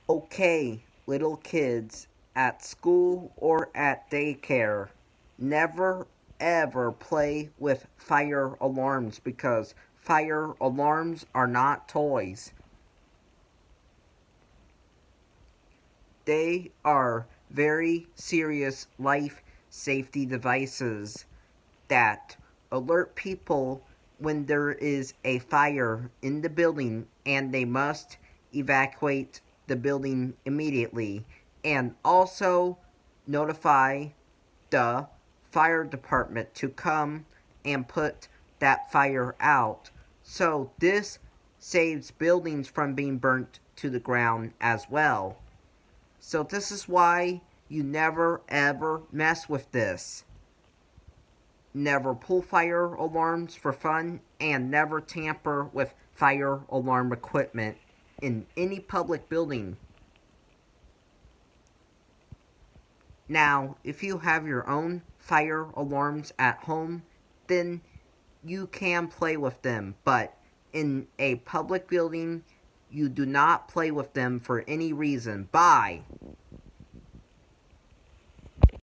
Okay, little kids, at school or at daycare, never ever play with fire alarms because fire alarms are not toys. They are very serious life safety devices that alert people when there is a fire in the building and they must evacuate the building immediately, and also notify the fire department to come and put that fire out. So this saves buildings from being burnt to the ground as well. So this is why you never ever mess with this. Never pull fire alarms for fun, and never tamper with fire alarm equipment in any public building. Now, if you have your own fire alarms at home, then you can play with them, but in a public building, you do not play with them for any reason. Bye.